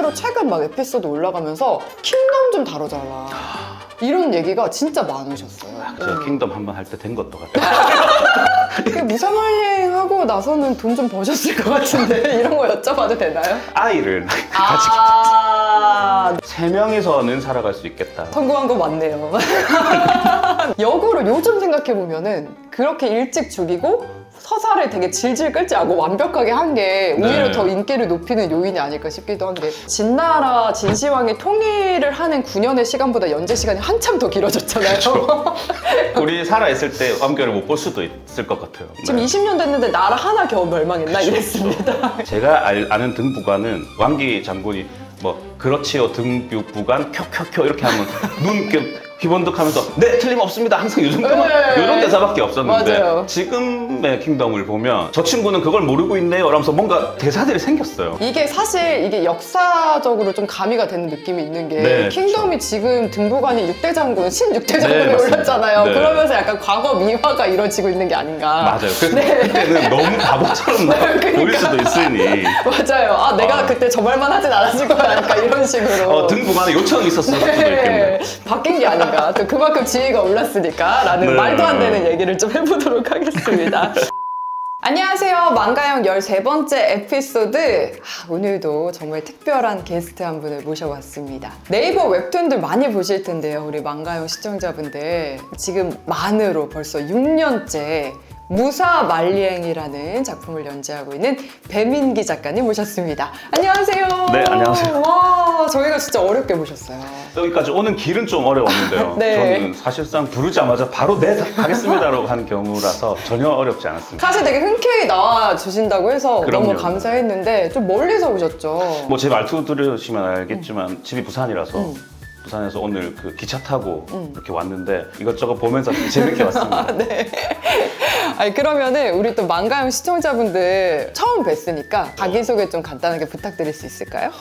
실제로 최근 막 에피소드 올라가면서 킹덤 좀 다뤄줘라 이런 얘기가 진짜 많으셨어요. 제가 킹덤 한번 할 때 된 것도 같아요. 무사말랭하고 나서는 돈 좀 버셨을 것 같은데 이런 거 여쭤봐도 되나요? 아이를 같이 아, 3명이서는 살아갈 수 있겠다. 성공한 거 맞네요. 역으로 요즘 생각해보면은 그렇게 일찍 죽이고 서사를 되게 질질 끌지 않고 완벽하게 한 게 오히려 네. 더 인기를 높이는 요인이 아닐까 싶기도 한데 진나라 진시황이 통일을 하는 9년의 시간보다 연재 시간이 한참 더 길어졌잖아요. 우리 살아있을 때 완결을 못 볼 수도 있을 것 같아요. 지금 네. 20년 됐는데 나라 하나 겨우 멸망했나 이랬습니다. 제가 아는 등부관은 왕기 장군이 뭐 그렇지요 등부관 켜켜켜 이렇게 하면 눈 이렇게 휘번득하면서 네 틀림없습니다 항상 요 정도만 요런 대사밖에 없었는데 맞아요. 지금의 킹덤을 보면 저 친구는 그걸 모르고 있네요 라면서 뭔가 대사들이 생겼어요. 이게 사실 이게 역사적으로 좀 가미가 되는 느낌이 있는 게 네, 킹덤이 지금 등부관이 6대 장군, 신 6대 장군에 네, 맞습니다. 올랐잖아요. 네. 그러면서 약간 과거 미화가 이루어지고 있는 게 아닌가. 맞아요. 그래서 그때는 너무 바보처럼 보일 수도 있으니 맞아요. 아, 내가 그때 저 말만 하진 않았을 거야. 약간 이런 식으로. 등부관에 요청이 있었을 수도 있겠네요. 바뀐 게 아닌가. 또 그만큼 지위가 올랐으니까 라는 네. 말도 안 되는 얘기를 좀 해보도록 하겠습니다. 안녕하세요. 망가영 13번째 에피소드. 오늘도 정말 특별한 게스트 한 분을 모셔봤습니다. 네이버 웹툰들 많이 보실 텐데요. 우리 망가영 시청자분들. 지금 만으로 벌써 6년째 무사말리행이라는 작품을 연재하고 있는 배민기 작가님 모셨습니다. 안녕하세요. 네, 안녕하세요. 와, 저희가 진짜 어렵게 모셨어요. 여기까지 오는 길은 좀 어려웠는데요. 네. 저는 사실상 부르자마자 바로 네 가겠습니다라고 한 경우라서 전혀 어렵지 않았습니다. 사실 되게 흔쾌히 나와 주신다고 해서 그럼요. 너무 감사했는데 좀 멀리서 오셨죠. 뭐 제 말투 들으시면 알겠지만 집이 부산이라서 부산에서 오늘 그 기차 타고 이렇게 왔는데 이것저것 보면서 재밌게 왔습니다. 네. 아니 그러면은 우리 또 망가영 시청자분들 처음 뵀으니까 자기소개 좀 간단하게 부탁드릴 수 있을까요?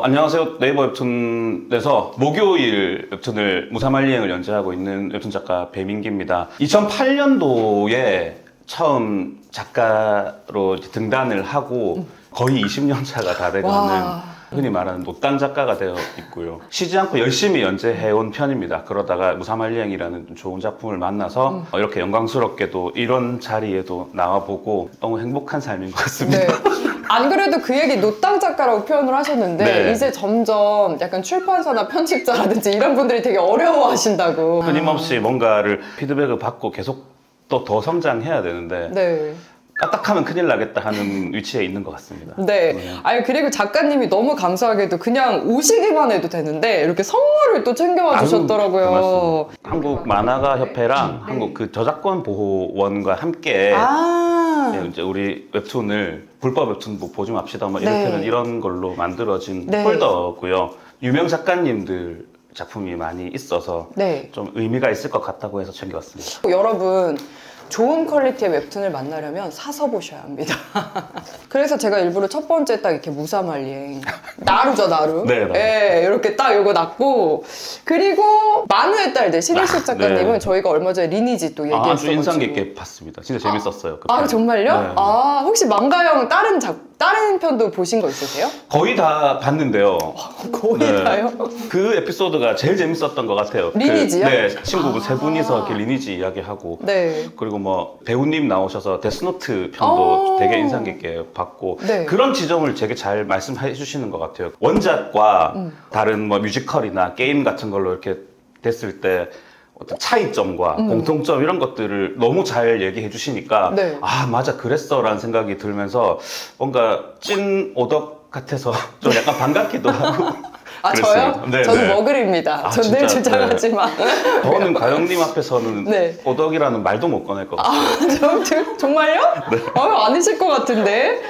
안녕하세요. 네이버 웹툰에서 목요일 웹툰을 무사말리행을 연재하고 있는 웹툰 작가 배민기입니다. 2008년도에 처음 작가로 등단을 하고 거의 20년 차가 다 돼가는 와. 흔히 말하는 노땅 작가가 되어 있고요. 쉬지 않고 열심히 연재해온 편입니다. 그러다가 무사말리행이라는 좋은 작품을 만나서 이렇게 영광스럽게도 이런 자리에도 나와보고 너무 행복한 삶인 것 같습니다. 네. 안 그래도 그 얘기 노땅 작가라고 표현을 하셨는데 네. 이제 점점 약간 출판사나 편집자라든지 이런 분들이 되게 어려워하신다고. 끊임없이 뭔가를 피드백을 받고 계속 또 더 성장해야 되는데 네. 까딱하면 큰일 나겠다 하는 위치에 있는 것 같습니다. 네. 아니 그리고 작가님이 너무 감사하게도 그냥 오시기만 해도 되는데 이렇게 선물을 또 챙겨와 주셨더라고요. 고맙습니다. 한국 만화가 협회랑 한국 그 저작권 보호원과 함께 네, 이제 우리 웹툰을 불법 웹툰북 보증합시다 뭐 이렇게는 네. 이런 걸로 만들어진 네. 폴더고요. 유명 작가님들 작품이 많이 있어서 네. 좀 의미가 있을 것 같다고 해서 챙겨왔습니다. 여러분 좋은 퀄리티의 웹툰을 만나려면 사서 보셔야 합니다. 그래서 제가 일부러 첫 번째 딱 이렇게 무사말리행 나루죠 나루. 네, 나루. 예, 이렇게 딱 요거 났고 그리고 만우의 딸들 신일식 작가님은 네. 저희가 얼마 전에 리니지 또 얘기했어가지고. 아주 인상 깊게 봤습니다. 진짜 재밌었어요. 그 아 편. 정말요? 네. 아 혹시 망가영 다른 편도 보신 거 있으세요? 거의 다 봤는데요. 거의 네. 다요? 그 에피소드가 제일 재밌었던 것 같아요. 리니지요? 네, 친구분 세 분이서 이렇게 리니지 이야기하고 네. 그리고 뭐 배우님 나오셔서 데스노트 편도 되게 인상 깊게 봤고 네. 그런 지점을 되게 잘 말씀해 주시는 것 같아요. 원작과 다른 뭐 뮤지컬이나 게임 같은 걸로 이렇게 됐을 때 어떤 차이점과 공통점 이런 것들을 너무 잘 얘기해 주시니까 네. 아 맞아 그랬어 라는 생각이 들면서 뭔가 찐 오덕 같아서 좀 약간 반갑기도 하고 아 그랬어요. 저요? 네, 저는 네. 머글입니다. 아, 전 늘 진짜? 주장하지만. 저는 가영님 앞에서는 네. 오덕이라는 말도 못 꺼낼 것 같아요. 정말요? 네. 아니실 것 같은데.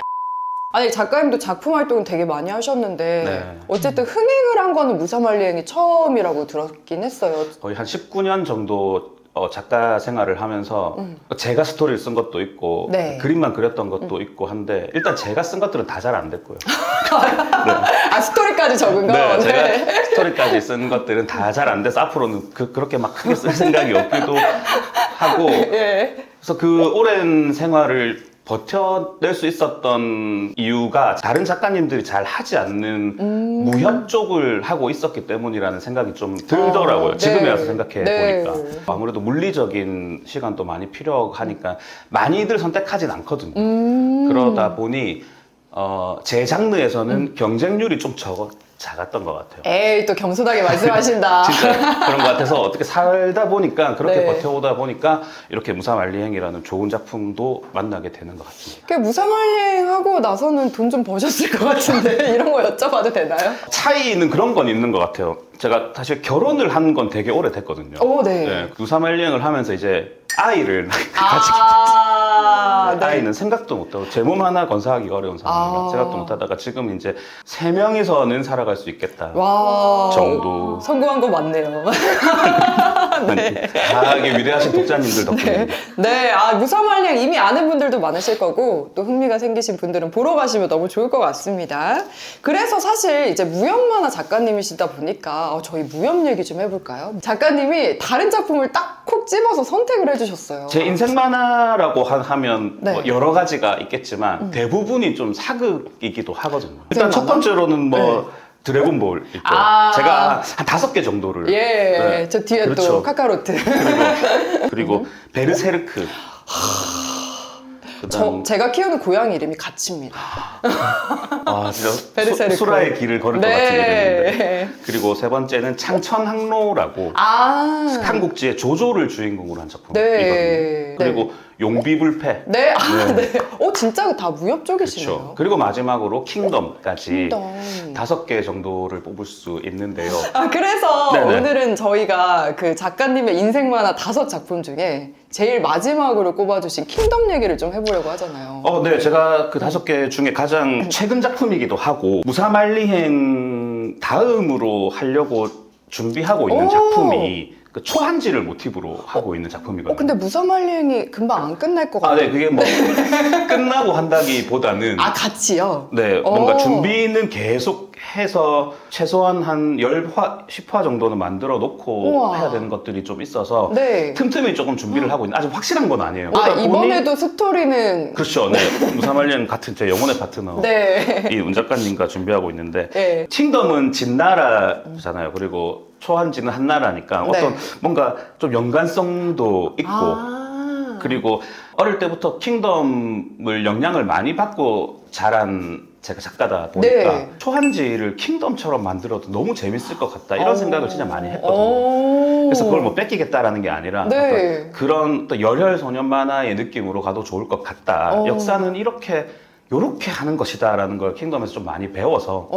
아니 작가님도 작품 활동을 되게 많이 하셨는데 네. 어쨌든 흥행을 한 거는 무사말리행이 처음이라고 들었긴 했어요. 거의 한 19년 정도 작가 생활을 하면서 제가 스토리를 쓴 것도 있고 네. 그림만 그렸던 것도 있고 한데 일단 제가 쓴 것들은 다 잘 안 됐고요. 아 스토리까지 적은 거? 네, 제가 스토리까지 쓴 것들은 다 잘 안 돼서 앞으로는 그렇게 막 크게 쓸 생각이 없기도 하고 예. 그래서 그 오랜 생활을 버텨낼 수 있었던 이유가 다른 작가님들이 잘 하지 않는 무협 쪽을 하고 있었기 때문이라는 생각이 좀 들더라고요. 지금에 와서 생각해 보니까. 아무래도 물리적인 시간도 많이 필요하니까 많이들 선택하진 않거든요. 그러다 보니 제 장르에서는 경쟁률이 좀 작았던 것 같아요. 에이, 또 겸손하게 말씀하신다. 진짜 그런 것 같아서 어떻게 살다 보니까 그렇게 네. 버텨오다 보니까 이렇게 무사말리행이라는 좋은 작품도 만나게 되는 것 같습니다. 그 무사말리행 하고 나서는 돈 좀 버셨을 것 같은데 이런 거 여쭤봐도 되나요? 차이는 그런 건 있는 것 같아요. 제가 사실 결혼을 한 건 되게 오래됐거든요. 오, 네. 무사말리행을 하면서 이제 아이를 같이 네. 아이는 생각도 못하고 제 몸 하나 건사하기가 어려운 상황이라 생각도 못하다가 지금 이제 3명이서는 살아갈 수 있겠다 와. 정도. 성공한 거 맞네요. 다하게 위대하신 독자님들 덕분입니다. 네, 무사말리행 이미 아는 분들도 많으실 거고 또 흥미가 생기신 분들은 보러 가시면 너무 좋을 것 같습니다. 그래서 사실 이제 무협 만화 작가님이시다 보니까 저희 무협 얘기 좀 해볼까요? 작가님이 다른 작품을 딱 콕 집어서 선택을 해주셨어요. 제 인생 만화라고 하면 네. 뭐 여러 가지가 있겠지만 대부분이 좀 사극이기도 하거든요. 일단 인생 첫 만화? 번째로는 뭐 네. 드래곤볼 있죠. 아. 제가 한 5개 정도를. 예, 네. 저 뒤에 또 그렇죠. 카카로트. 그리고 베르세르크. 제가 키우는 고양이 이름이 가치입니다. 진짜 베르세르크. 수라의 길을 걸을 것 같은 이름인데. 그리고 세 번째는 창천항로라고 삼국지의 조조를 주인공으로 한 작품이거든요. 네. 그리고 용비불패. 네, 네. 진짜 다 무협 쪽이시네요. 그렇죠. 그리고 마지막으로 킹덤까지 킹덤. 5개 정도를 뽑을 수 있는데요. 그래서 네네. 오늘은 저희가 그 작가님의 인생 만화 5작품 중에 제일 마지막으로 꼽아주신 킹덤 얘기를 좀 해보려고 하잖아요. 네. 제가 그 5개 중에 가장 최근 작품이기도 하고 무사말리행 다음으로 하려고 준비하고 있는 오. 작품이 그 초한지를 모티브로 하고 있는 작품이거든요. 근데 무사말리행이 금방 안 끝날 것 같아요. 네, 그게 뭐 끝나고 한다기보다는 같이요? 네, 뭔가 오. 준비는 계속 해서 최소한 한 10화, 10화 정도는 만들어 놓고 우와. 해야 되는 것들이 좀 있어서 네. 틈틈이 조금 준비를 하고 있는 아직 확실한 건 아니에요. 그러다 보니- 이번에도 스토리는 그렇죠. 네. 무사말리행 같은 제 영혼의 파트너 네. 이 운 작가님과 준비하고 있는데 네. 킹덤은 진나라잖아요. 그리고 초한지는 한나라니까 네. 어떤 뭔가 좀 연관성도 있고 그리고 어릴 때부터 킹덤을 영향을 많이 받고 자란 제가 작가다 보니까 네. 초한지를 킹덤처럼 만들어도 너무 재밌을 것 같다 이런 생각을 진짜 많이 했거든요. 그래서 그걸 뭐 뺏기겠다라는 게 아니라 네. 어떤 그런 또 열혈 소년 만화의 느낌으로 가도 좋을 것 같다. 역사는 이렇게 하는 것이다라는 걸 킹덤에서 좀 많이 배워서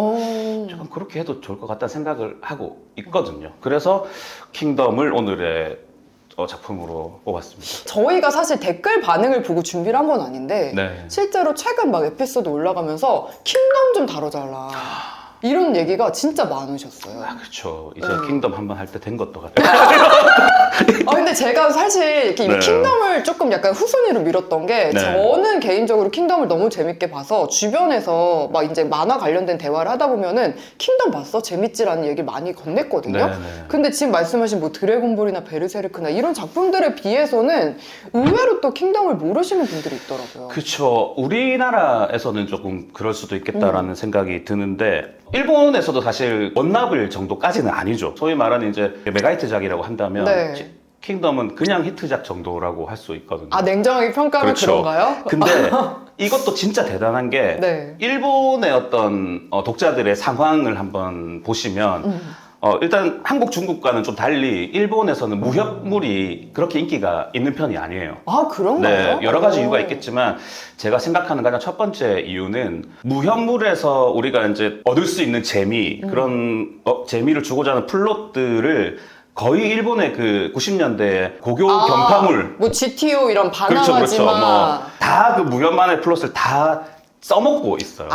조금 그렇게 해도 좋을 것 같다는 생각을 하고 있거든요. 그래서 킹덤을 오늘의 작품으로 뽑았습니다. 저희가 사실 댓글 반응을 보고 준비를 한 건 아닌데 네. 실제로 최근 막 에피소드 올라가면서 킹덤 좀 다뤄달라 이런 얘기가 진짜 많으셨어요. 그렇죠. 이제 킹덤 한번 할 때 된 것도 같아요. 근데 제가 사실 이렇게 네. 킹덤을 조금 약간 후순위로 밀었던 게 네. 저는 개인적으로 킹덤을 너무 재밌게 봐서 주변에서 막 이제 만화 관련된 대화를 하다 보면은 킹덤 봤어? 재밌지라는 얘기를 많이 건넸거든요. 네, 네. 근데 지금 말씀하신 뭐 드래곤볼이나 베르세르크나 이런 작품들에 비해서는 의외로 또 킹덤을 모르시는 분들이 있더라고요. 그렇죠. 우리나라에서는 조금 그럴 수도 있겠다라는 생각이 드는데 일본에서도 사실 원나블 정도까지는 아니죠. 소위 말하는 이제 메가히트작이라고 한다면 네. 킹덤은 그냥 히트작 정도라고 할 수 있거든요. 냉정하게 평가하면 그렇죠. 그런가요? 근데 이것도 진짜 대단한 게 네. 일본의 어떤 독자들의 상황을 한번 보시면 일단 한국, 중국과는 좀 달리 일본에서는 무협물이 그렇게 인기가 있는 편이 아니에요. 그런가요? 네, 여러 가지 이유가 있겠지만 제가 생각하는 가장 첫 번째 이유는 무협물에서 우리가 이제 얻을 수 있는 재미, 그런 재미를 주고자 하는 플롯들을 거의 일본의 그 90년대 고교 경파물 뭐 GTO 이런 그렇죠, 바나나지만 그렇죠. 다 그 무협만의 플롯을 다 써먹고 있어요.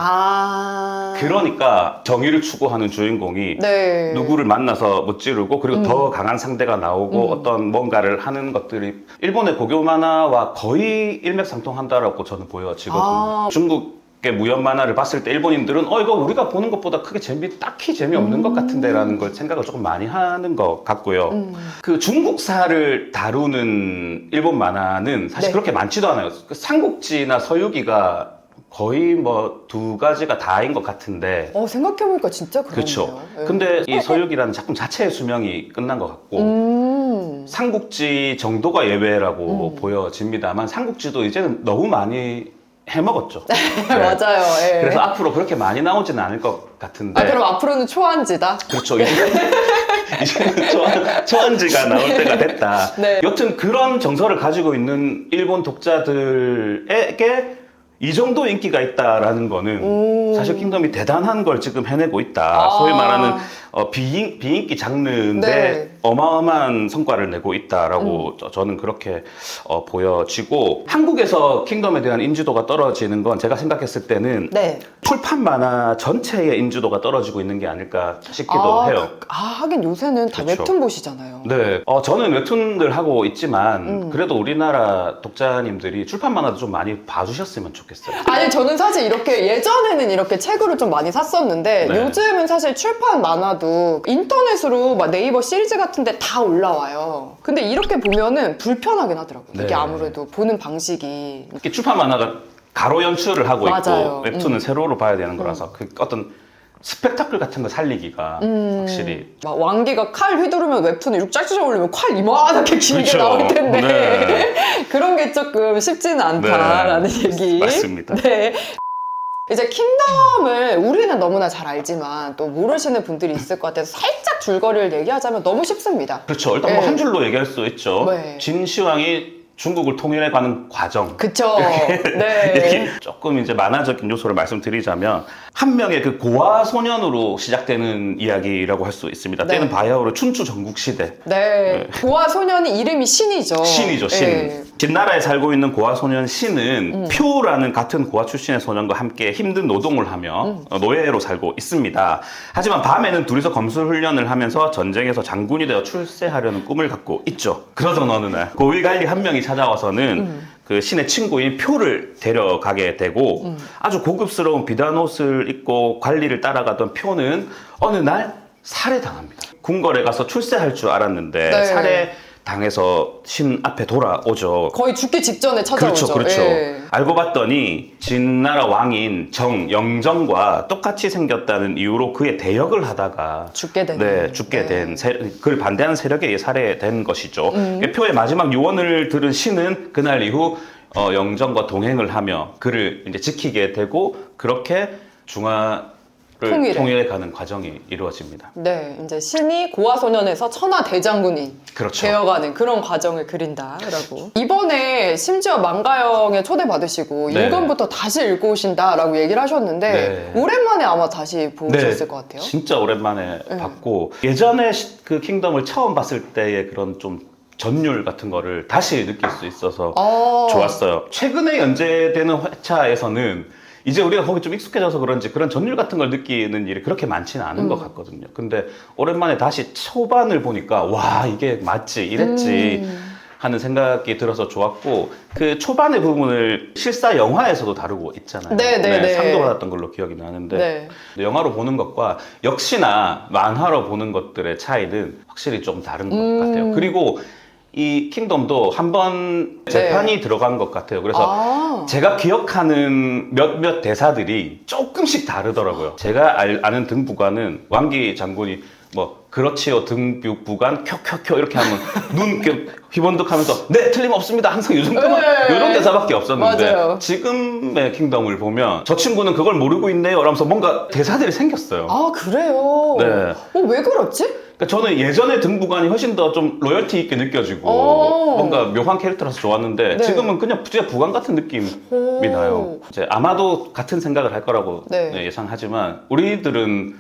그러니까 정의를 추구하는 주인공이 네. 누구를 만나서 무찌르고 그리고 더 강한 상대가 나오고 어떤 뭔가를 하는 것들이 일본의 고교 만화와 거의 일맥상통한다라고 저는 보여지거든요. 중국 무협 만화를 봤을 때 일본인들은 이거 우리가 보는 것보다 크게 딱히 재미없는 것 같은데라는 걸 생각을 조금 많이 하는 것 같고요. 그 중국사를 다루는 일본 만화는 사실 네. 그렇게 많지도 않아요. 그 삼국지나 서유기가 거의 뭐 두 가지가 다인 것 같은데. 생각해보니까 진짜 그러네요. 그렇죠. 예. 근데 이 서유기라는 작품 자체의 수명이 끝난 것 같고 삼국지 정도가 예외라고 보여집니다만 삼국지도 이제는 너무 많이 해먹었죠. 네. 맞아요. 예. 그래서 앞으로 그렇게 많이 나오지는 않을 것 같은데. 그럼 앞으로는 초안지다? 그렇죠. 이제는 초안지가 나올 때가 됐다. 네. 여튼 그런 정서를 가지고 있는 일본 독자들에게 이 정도 인기가 있다라는 거는 사실 킹덤이 대단한 걸 지금 해내고 있다. 소위 말하는 비인기 장르인데 네. 어마어마한 성과를 내고 있다라고 저는 그렇게 보여지고, 한국에서 킹덤에 대한 인지도가 떨어지는 건 제가 생각했을 때는 네. 출판 만화 전체의 인지도가 떨어지고 있는 게 아닐까 싶기도 해요. 하긴 요새는 다 그렇죠. 웹툰 보시잖아요. 네, 저는 웹툰을 하고 있지만 그래도 우리나라 독자님들이 출판 만화도 좀 많이 봐주셨으면 좋겠어요. 아니 저는 사실 이렇게 예전에는 이렇게 책으로 좀 많이 샀었는데 네. 요즘은 사실 출판 만화도 인터넷으로 막 네이버 시리즈 같은데 다 올라와요. 근데 이렇게 보면은 불편하긴 하더라고요. 네. 이게 아무래도 보는 방식이. 이렇게 출판 만화가 가로 연출을 하고 맞아요. 있고 웹툰은 세로로 봐야 되는 거라서 그 어떤 스펙타클 같은 거 살리기가 확실히. 막 왕기가 칼 휘두르면 웹툰을 이렇게 짝짝짝 올리면 칼 이만하게 길게 그렇죠. 나올 텐데 네. 그런 게 조금 쉽지는 않다라는 네. 얘기. 맞습니다. 네. 이제 킹덤을 우리는 너무나 잘 알지만 또 모르시는 분들이 있을 것 같아서 살짝 줄거리를 얘기하자면 너무 쉽습니다. 그렇죠. 일단 뭐 네. 한 줄로 얘기할 수 있죠. 네. 진시황이 중국을 통일해가는 과정. 그쵸. 이렇게 네. 조금 이제 만화적인 요소를 말씀드리자면 한 명의 그 고아 소년으로 시작되는 이야기라고 할 수 있습니다. 네. 때는 바야흐로 춘추 전국 시대. 네. 고아 소년이 이름이 신이죠. 신이죠, 신. 네. 진나라에 살고 있는 고아 소년 신은 표라는 같은 고아 출신의 소년과 함께 힘든 노동을 하며 노예로 살고 있습니다. 하지만 밤에는 둘이서 검술 훈련을 하면서 전쟁에서 장군이 되어 출세하려는 꿈을 갖고 있죠. 그러던 어느 날 고위관리 한 명이 찾아와서는 그 신의 친구인 표를 데려가게 되고 아주 고급스러운 비단 옷을 입고 관리를 따라가던 표는 어느 날 살해당합니다. 궁궐에 가서 출세할 줄 알았는데 네. 살해 당해서 신 앞에 돌아오죠. 거의 죽기 직전에 찾아오죠. 그렇죠, 그렇죠. 예. 알고 봤더니 진나라 왕인 영정과 똑같이 생겼다는 이유로 그의 대역을 하다가 죽게 되는. 네, 죽게 된 그를 반대하는 세력에 의해 살해된 것이죠. 표의 마지막 유언을 들은 신은 그날 이후 영정과 동행을 하며 그를 이제 지키게 되고 그렇게 중화를 통일해가는 과정이 이루어집니다. 네, 이제 신이 고아 소년에서 천하 대장군이 그렇죠. 되어가는 그런 과정을 그린다라고. 이번에 심지어 만가영에 초대받으시고 네. 1권부터 다시 읽고 오신다라고 얘기를 하셨는데 네. 오랜만에 아마 다시 보셨을 것 같아요. 진짜 오랜만에 봤고 예전에 그 킹덤을 처음 봤을 때의 그런 좀 전율 같은 거를 다시 느낄 수 있어서 좋았어요. 최근에 연재되는 회차에서는 이제 우리가 거기 좀 익숙해져서 그런지 그런 전율 같은 걸 느끼는 일이 그렇게 많지는 않은 것 같거든요. 근데 오랜만에 다시 초반을 보니까 와 이게 맞지 이랬지 하는 생각이 들어서 좋았고 그 초반의 부분을 실사 영화에서도 다루고 있잖아요. 네. 상도 받았던 걸로 기억이 나는데 네. 영화로 보는 것과 역시나 만화로 보는 것들의 차이는 확실히 좀 다른 것 같아요. 그리고 이 킹덤도 한번 재판이 들어간 것 같아요. 그래서 제가 기억하는 몇몇 대사들이 조금씩 다르더라고요. 제가 아는 등부관은 왕기 장군이 뭐 그렇지요 등부관 켜켜켜 이렇게 하면 눈 휘번득하면서 네 틀림없습니다 항상 요 정도만 이런 대사밖에 없었는데 맞아요. 지금의 킹덤을 보면 저 친구는 그걸 모르고 있네요 라면서 뭔가 대사들이 생겼어요. 아 그래요? 네. 왜 그렇지? 그러니까 저는 예전에 등부관이 훨씬 더 좀 로열티 있게 느껴지고 뭔가 묘한 캐릭터라서 좋았는데 네. 지금은 그냥 진짜 부관 같은 느낌이 나요. 이제 아마도 같은 생각을 할 거라고 네. 예상하지만 우리들은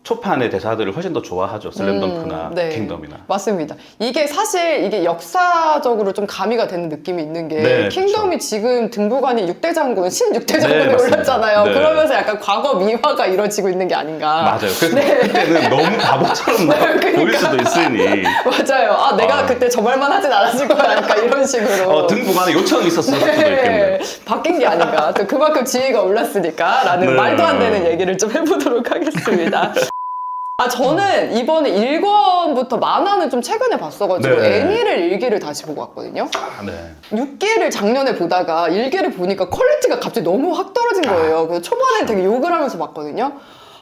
초판의 대사들을 훨씬 더 좋아하죠. 슬램덩크나 네. 킹덤이나. 맞습니다. 이게 사실 이게 역사적으로 좀 가미가 되는 느낌이 있는 게 네, 킹덤이 그쵸. 지금 등부관이 6대 장군, 신 6대 장군에 맞습니다. 올랐잖아요. 네. 그러면서 약간 과거 미화가 이루어지고 있는 게 아닌가. 맞아요. 그래서 네. 그때는 너무 바보처럼 보일 수도 있으니 맞아요. 아, 내가 그때 저 말만 하진 않았을 거야. 약간 이런 식으로. 등부관에 요청이 있었을 수도 있겠네요. 바뀐 게 아닌가. 또 그만큼 지위가 올랐으니까 라는 네. 말도 안 되는 얘기를 좀 해보도록 하겠습니다. 아, 저는 이번에 1권부터 만화는 좀 최근에 봤어가지고 네. 애니를 일기를 다시 보고 왔거든요. 네. 6기를 작년에 보다가 1기를 보니까 퀄리티가 갑자기 너무 확 떨어진 거예요. 그래서 초반에 되게 욕을 하면서 봤거든요.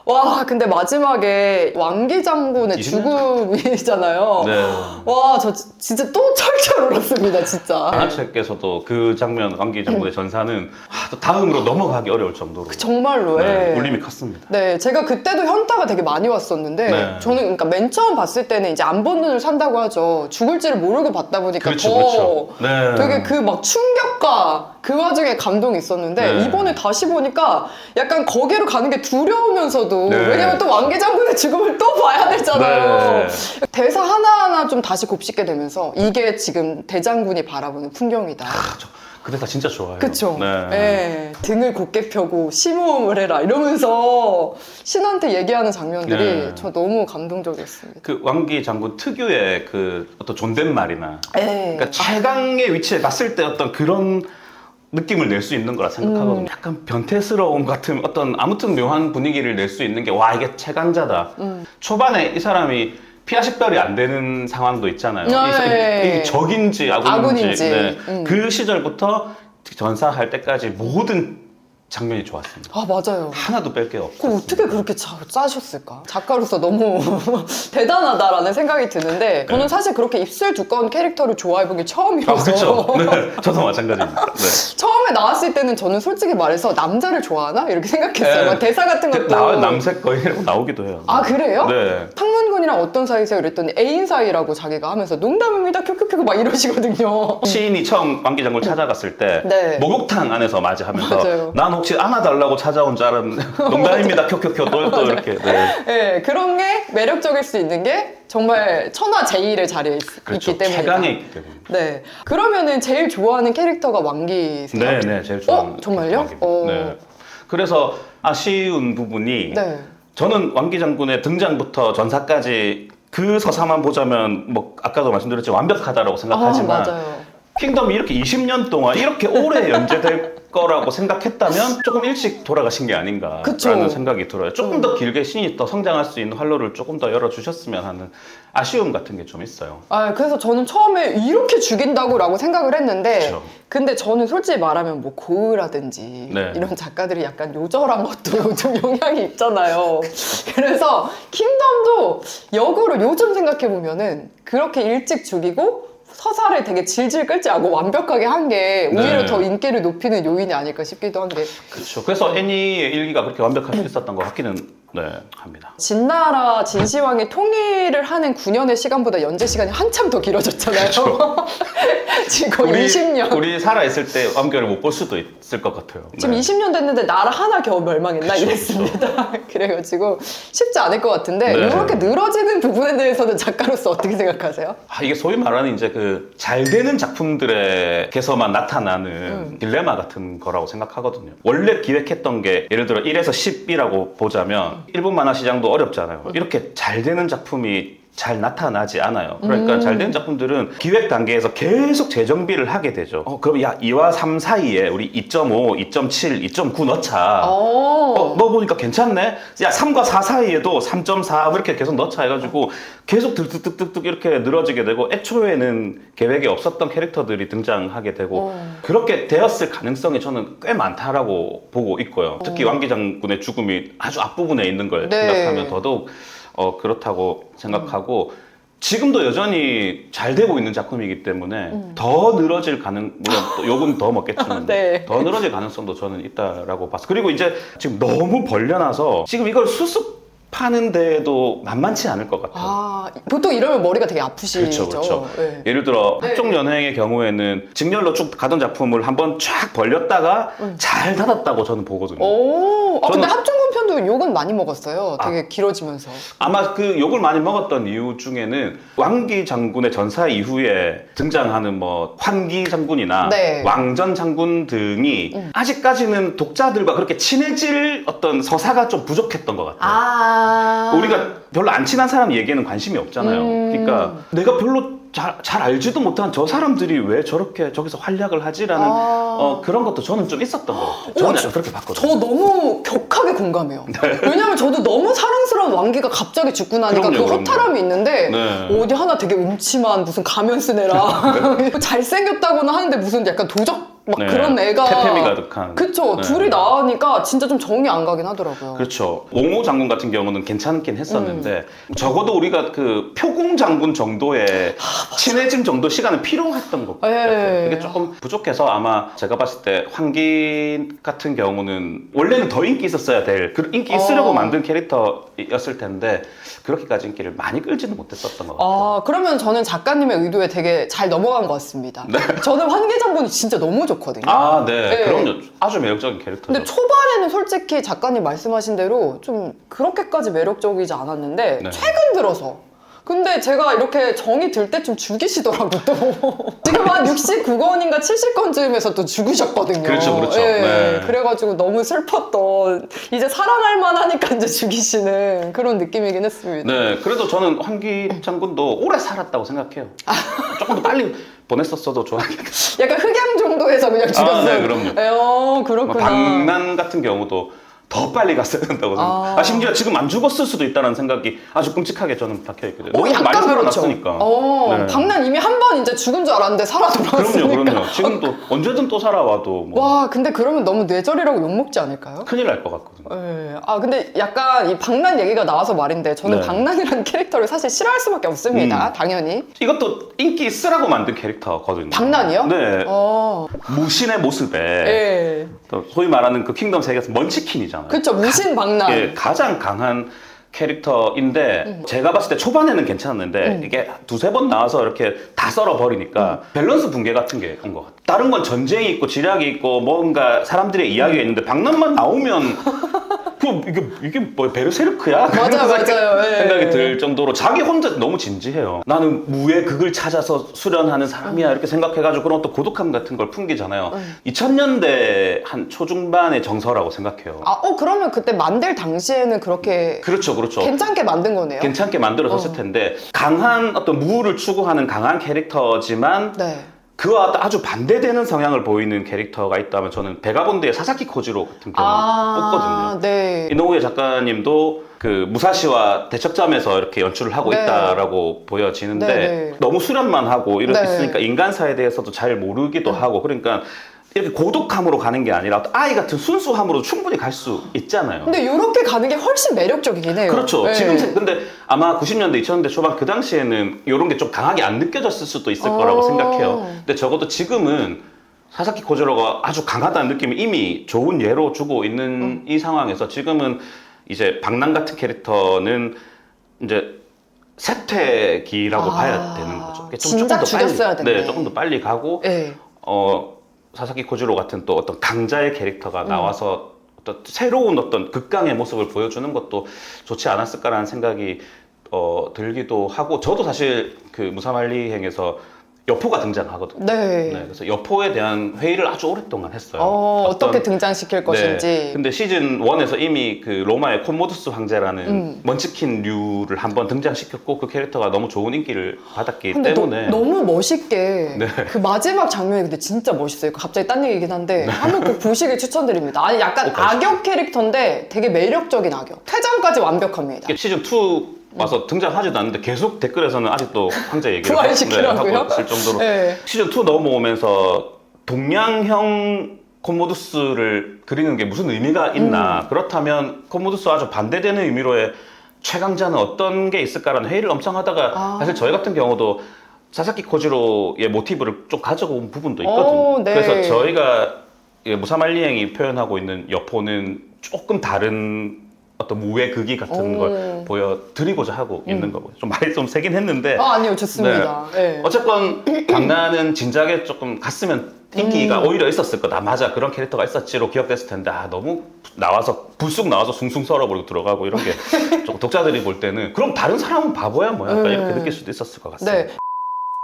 와, 근데 마지막에 왕기 장군의 20년 죽음이잖아요. 네. 와, 저 진짜 또 철철 울었습니다, 진짜. 만화책께서도 그 장면 왕기 장군의 전사는 또 다음으로 넘어가기 어려울 정도로 정말로, 네, 예. 울림이 컸습니다. 네, 제가 그때도 현타가 되게 많이 왔었는데 네. 저는 그러니까 맨 처음 봤을 때는 이제 안 본 눈을 산다고 하죠. 죽을지를 모르고 봤다 보니까 그렇죠, 더 그렇죠. 네. 되게 그 막 충격과 그 와중에 감동이 있었는데 네. 이번에 다시 보니까 약간 거기로 가는 게 두려우면서도 네. 왜냐면 또 왕기 장군의 죽음을 또 봐야 되잖아요. 네. 대사 하나하나 좀 다시 곱씹게 되면서 이게 지금 대장군이 바라보는 풍경이다. 그 대사 진짜 좋아요. 그쵸? 네. 네. 등을 곧게 펴고 심호흡을 해라 이러면서 신한테 얘기하는 장면들이 네. 저 너무 감동적이었습니다. 그 왕기 장군 특유의 그 어떤 존댓말이나 네. 그러니까 최강의 위치에 갔을 때 어떤 그런 느낌을 낼 수 있는 거라 생각하거든요. 약간 변태스러움 같은 어떤 아무튼 묘한 분위기를 낼 수 있는 게 와 이게 최강자다. 초반에 이 사람이 피하식별이 안 되는 상황도 있잖아요. 네. 이 적인지 아군인지. 아군인지. 네. 그 시절부터 전사할 때까지 모든 장면이 좋았습니다. 아, 맞아요. 하나도 뺄 게 그거 없어요. 어떻게 그렇게 짜셨을까? 작가로서 너무 대단하다라는 생각이 드는데 저는 사실 그렇게 입술 두꺼운 캐릭터를 좋아해본 게 처음이라서 그렇죠. 네, 저도 마찬가지입니다. 네. 처음에 나왔을 때는 저는 솔직히 말해서 남자를 좋아하나? 이렇게 생각했어요. 막 대사 같은 것도 남색 거인이라고 나오기도 해요. 아, 그래요? 네. 상문군이랑 어떤 사이세요? 그랬더니 애인 사이라고 자기가 하면서 농담입니다 큐큐큐 막 이러시거든요. 시인이 처음 왕기 장군을 찾아갔을 때 네. 목욕탕 안에서 맞이하면서 맞아요. 난 혹시 안아달라고 찾아온 줄 알았는데 농담입니다 큐큐큐 또 이렇게 네. 네, 그런 게 매력적일 수 있는 게 정말 천하제일의 자리에 그렇죠. 있기 때문에. 최강에 있기 때문에. 네. 그러면은 제일 좋아하는 캐릭터가 왕기세요? 네, 제일 좋아하는 정말요? 왕기입니다. 네. 그래서 아쉬운 부분이 네. 저는 왕기 장군의 등장부터 전사까지 그 서사만 보자면 뭐 아까도 말씀드렸지만 완벽하다라고 생각하지만 맞아요. 킹덤이 이렇게 20년 동안 이렇게 오래 연재될 거라고 생각했다면 조금 일찍 돌아가신 게 아닌가라는 그쵸. 생각이 들어요. 조금 더 길게 신이 더 성장할 수 있는 활로를 조금 더 열어주셨으면 하는 아쉬움 같은 게 좀 있어요. 아, 그래서 저는 처음에 이렇게 죽인다고라고 생각을 했는데 그쵸. 근데 저는 솔직히 말하면 뭐 고흐라든지 네. 이런 작가들이 약간 요절한 것도 좀 영향이 있잖아요. 그래서 킹덤도 역으로 요즘 생각해보면은 그렇게 일찍 죽이고 서사를 되게 질질 끌지 않고 완벽하게 한 게 오히려 네. 더 인기를 높이는 요인이 아닐까 싶기도 한 게 그렇죠. 그래서 애니의 일기가 그렇게 완벽할 수 있었던 것 같기는 합니다. 진나라 진시황이 통일을 하는 9년의 시간보다 연재 시간이 한참 더 길어졌잖아요. 지금 거의 20년. 우리 살아있을 때 완결을 못 볼 수도 있을 것 같아요. 지금 네. 20년 됐는데 나라 하나 겨우 멸망했나 그쵸, 이랬습니다. 그래가지고 쉽지 않을 것 같은데 네. 이렇게 늘어지는 부분에 대해서는 작가로서 어떻게 생각하세요? 이게 소위 말하는 이제 그 잘 되는 작품들에게서만 나타나는 딜레마 같은 거라고 생각하거든요. 원래 기획했던 게 예를 들어 1에서 10이라고 보자면 일본 만화 시장도 어렵잖아요. 이렇게 잘 되는 작품이 잘 나타나지 않아요. 그러니까 잘 되는 작품들은 기획 단계에서 계속 재정비를 하게 되죠. 그럼 야 2와 3 사이에 우리 2.5, 2.7, 2.9 넣자. 너 보니까 괜찮네? 야 3과 4 사이에도 3.4 이렇게 계속 넣자 해가지고 계속 득득득득 이렇게 늘어지게 되고 애초에는 계획에 없었던 캐릭터들이 등장하게 되고 그렇게 되었을 가능성이 저는 꽤 많다라고 보고 있고요. 특히 왕기 장군의 죽음이 아주 앞부분에 있는 걸 네. 생각하면 더더욱 그렇다고 생각하고 지금도 여전히 잘 되고 있는 작품이기 때문에 더 늘어질 물론 또 욕은 더 먹겠지만 네. 더 늘어질 가능성도 저는 있다라고 봤어요. 그리고 이제 지금 너무 벌려놔서 지금 이걸 수습하는 데도 만만치 않을 것 같아요. 보통 이러면 머리가 되게 아프시죠? 그렇죠. 네. 예를 들어 네. 합종연행의 경우에는 직렬로 쭉 가던 작품을 한번 쫙 벌렸다가 잘 닫았다고 저는 보거든요. 근데 저는- 합중군 편도 저 욕은 많이 먹었어요. 되게 길어지면서. 아마 그 욕을 많이 먹었던 이유 중에는 왕기 장군의 전사 이후에 등장하는 뭐 환기 장군이나 네. 왕전 장군 등이 아직까지는 독자들과 그렇게 친해질 어떤 서사가 좀 부족했던 것 같아요. 우리가 별로 안 친한 사람 얘기에는 관심이 없잖아요. 그러니까 내가 별로 잘 알지도 못한 저 사람들이 왜 저렇게 저기서 활약을 하지라는 그런 것도 저는 좀 있었던 것 같아요. 저는 약간 그렇게 봤거든요. 저 너무 격하게 공감해요. 왜냐면 저도 너무 사랑스러운 왕기가 갑자기 죽고 나니까 그럼요, 그 허탈함이 있는데 네. 어디 하나 되게 음침한 무슨 가면 쓴 애라 잘생겼다고는 하는데 무슨 약간 도적 막 네. 그런 애가 태페미 가득한. 그쵸. 네. 둘이 나으니까 진짜 좀 정이 안 가긴 하더라고요. 그렇죠. 옹호 장군 같은 경우는 괜찮긴 했었는데 적어도 우리가 그 표공 장군 정도의 친해짐 정도 시간은 필요했던 것 같아요. 그게 조금 부족해서 아마 제가 봤을 때 황기 같은 경우는 원래는 더 인기 있었어야 될 인기 있으려고 만든 캐릭터였을 텐데 그렇게까지 인기를 많이 끌지는 못했었던 것 같아요. 그러면 저는 작가님의 의도에 되게 잘 넘어간 것 같습니다. 저는 환기 장군이 진짜 너무 좋거든요. 네. 그럼요. 아주 매력적인 캐릭터죠. 근데 초반에는 솔직히 작가님 말씀하신 대로 좀 그렇게까지 매력적이지 않았는데 네. 최근 들어서 근데 제가 이렇게 정이 들 때쯤 죽이시더라고 또. 지금 한 69권인가 70권쯤에서 또 죽으셨거든요. 그렇죠. 네. 그래가지고 너무 슬펐던 이제 사랑할 만하니까 이제 죽이시는 그런 느낌이긴 했습니다. 네, 그래도 저는 황기 장군도 오래 살았다고 생각해요. 조금 더 빨리 보냈었어도 좋았겠다. 약간 흑양 정도에서 그냥 죽였어요. 네, 그럼요. 그렇구나. 방난 같은 경우도 더 빨리 갔어야 된다고 생각해요. 심지어 지금 안 죽었을 수도 있다는 생각이 아주 끔찍하게 저는 박혀있거든요. 너무 많이 살아났으니까. 네. 방난 이미 한 번 이제 죽은 줄 알았는데 살아 돌아왔으니까. 그럼요. 지금도 언제든 또 살아와도 뭐 와, 근데 그러면 너무 뇌절이라고 욕먹지 않을까요? 큰일 날 것 같거든요. 네. 근데 약간 이 방난 얘기가 나와서 말인데 저는 네. 방난이라는 캐릭터를 사실 싫어할 수밖에 없습니다. 당연히. 이것도 인기 있으라고 만든 캐릭터거든요. 방난이요? 네. 무신의 모습에 네. 또 소위 말하는 그 킹덤 세계에서 먼치킨이잖아요. 그쵸, 무신 방난. 예, 가장 강한 캐릭터인데 제가 봤을 때 초반에는 괜찮았는데 이게 두세 번 나와서 이렇게 다 썰어버리니까 밸런스 붕괴 같은 게 온 것 같아요. 다른 건 전쟁이 있고 지략이 있고 뭔가 사람들의 이야기가 있는데 방난만 나오면 이게 뭐 베르세르크야? 맞아요. 예. 생각이 들 정도로 자기 혼자 너무 진지해요. 나는 무의 극을 찾아서 수련하는 사람이야 이렇게 생각해가지고 그런 또 고독함 같은 걸 풍기잖아요. 2000년대 한 초중반의 정서라고 생각해요. 그러면 그때 만들 당시에는 그렇게 그렇죠. 괜찮게 만든 거네요. 괜찮게 만들어졌을 텐데 강한 어떤 무를 추구하는 강한 캐릭터지만 네. 그와 아주 반대되는 성향을 보이는 캐릭터가 있다면 저는 베가본드의 사사키 코지로 같은 경우는 뽑거든요. 네. 이노우에 작가님도 그 무사시와 대척점에서 이렇게 연출을 하고 네. 있다라고 보여지는데 네. 너무 수련만 하고 이렇게 네. 있으니까 인간사에 대해서도 잘 모르기도 하고 그러니까 이렇게 고독함으로 가는 게 아니라 아이 같은 순수함으로 충분히 갈 수 있잖아요. 근데 이렇게 가는 게 훨씬 매력적이긴 해요. 그렇죠. 네. 지금 근데 아마 90년대, 2000년대 초반 그 당시에는 이런 게 좀 강하게 안 느껴졌을 수도 있을 거라고 생각해요. 근데 적어도 지금은 사사키 코지로가 아주 강하다는 느낌이 이미 좋은 예로 주고 있는 이 상황에서 지금은 이제 박난 같은 캐릭터는 이제 쇠퇴기라고 봐야 되는 거죠. 진작 죽였어야 됐네. 네, 조금 더 빨리 가고 네. 사사키 코지로 같은 또 어떤 강자의 캐릭터가 나와서 어떤 새로운 어떤 극강의 모습을 보여주는 것도 좋지 않았을까라는 생각이 들기도 하고 저도 사실 그 무사말리행에서 여포가 등장하거든요. 네. 그래서 여포에 대한 회의를 아주 오랫동안 했어요. 어떻게 등장시킬 것인지. 네. 근데 시즌 1에서 이미 그 로마의 콤모두스 황제라는 먼치킨류를 한번 등장시켰고 그 캐릭터가 너무 좋은 인기를 받았기 근데 때문에 너무 멋있게 네. 그 마지막 장면이 근데 진짜 멋있어요. 갑자기 딴 얘기긴 한데 한번 꼭 보시길 추천드립니다. 아니 약간 악역 캐릭터인데 되게 매력적인 악역. 퇴장까지 완벽합니다. 시즌 2 와서 등장하지도 않는데 계속 댓글에서는 아직도 황제 얘기를 부활시키라고요? 하고 있을 정도로 네. 시즌 2 넘어오면서 동양형 콤모두스를 그리는 게 무슨 의미가 있나 그렇다면 콤모두스와 아주 반대되는 의미로의 최강자는 어떤 게 있을까라는 회의를 엄청 하다가 사실 저희 같은 경우도 사사키 코지로의 모티브를 좀 가져온 부분도 있거든요. 네. 그래서 저희가 무사말리행이 표현하고 있는 여포는 조금 다른 어떤 무의 극이 같은 걸 보여드리고자 하고 있는 거고 좀 말이 좀 세긴 했는데 아니요 좋습니다. 네. 어쨌건 박나는 진작에 조금 갔으면 인기가 오히려 있었을 거다. 맞아, 그런 캐릭터가 있었지로 기억됐을 텐데 너무 나와서 불쑥 나와서 숭숭 썰어버리고 들어가고 이런 게 조금 독자들이 볼 때는 그럼 다른 사람은 바보야 뭐야 약간 이렇게 느낄 수도 있었을 것 같습니다. 네.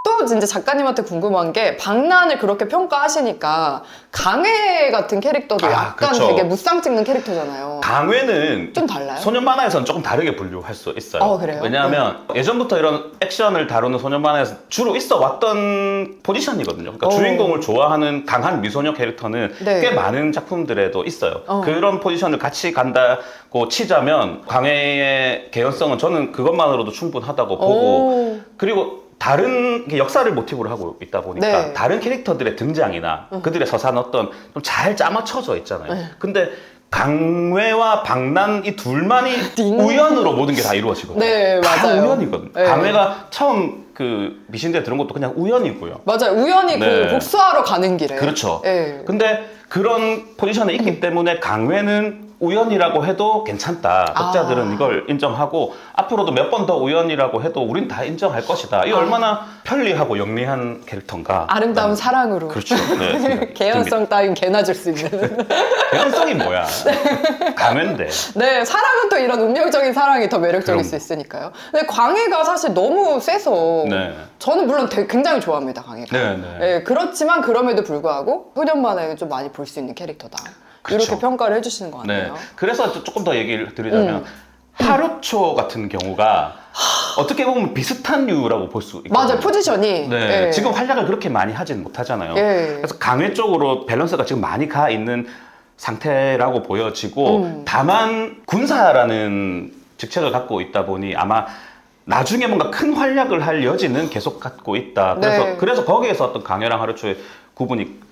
또 이제 작가님한테 궁금한 게 박란을 그렇게 평가하시니까 강해 같은 캐릭터도 약간 그렇죠. 되게 무쌍 찍는 캐릭터잖아요. 강회는 좀 달라요? 소년 만화에서는 조금 다르게 분류할 수 있어요. 그래요? 왜냐하면 예전부터 이런 액션을 다루는 소년 만화에서 주로 있어 왔던 포지션이거든요. 그러니까 주인공을 좋아하는 강한 미소녀 캐릭터는 네. 꽤 많은 작품들에도 있어요. 그런 포지션을 같이 간다고 치자면 강회의 개연성은 저는 그것만으로도 충분하다고 보고 그리고 다른 역사를 모티브로 하고 있다 보니까 네. 다른 캐릭터들의 등장이나 그들의 서사는 어떤 좀 잘 짜맞춰져 있잖아요. 근데 강회와 박란 이 둘만이 우연으로 모든 게 다 이루어지거든요. 네, 다 맞아요. 우연이거든요. 네. 강회가 처음 그 미신대에 들은 것도 그냥 우연이고요. 맞아요. 우연히 네. 그 복수하러 가는 길에. 그렇죠. 네. 근데 그런 포지션에 있기 때문에 강회는 우연이라고 해도 괜찮다. 독자들은 이걸 인정하고 앞으로도 몇 번 더 우연이라고 해도 우린 다 인정할 것이다. 이게 얼마나 편리하고 영리한 캐릭터인가. 아름다운 사랑으로. 그렇죠. 네. 개연성 따윈 개나 줄 수 있는. 개연성이 뭐야? 강회인데. 네, 사랑은 또 이런 운명적인 사랑이 더 매력적일 그럼. 수 있으니까요. 근데 광해가 사실 너무 세서 네. 저는 물론 굉장히 좋아합니다, 광해가. 네, 네. 네, 그렇지만 그럼에도 불구하고 소년 만화에는 좀 많이 볼 수 있는 캐릭터다. 그쵸. 이렇게 평가를 해주시는 것 네. 같아요. 그래서 조금 더 얘기를 드리자면 하루초 같은 경우가 어떻게 보면 비슷한 류라고 볼 수 있거든요. 맞아요, 포지션이. 네. 예. 지금 활약을 그렇게 많이 하진 못하잖아요. 예. 그래서 강회 쪽으로 밸런스가 지금 많이 가 있는 상태라고 보여지고 다만 군사라는 직책을 갖고 있다 보니 아마 나중에 뭔가 큰 활약을 할 여지는 계속 갖고 있다. 그래서 네. 그래서 거기에서 어떤 강회랑 하루초의 구분이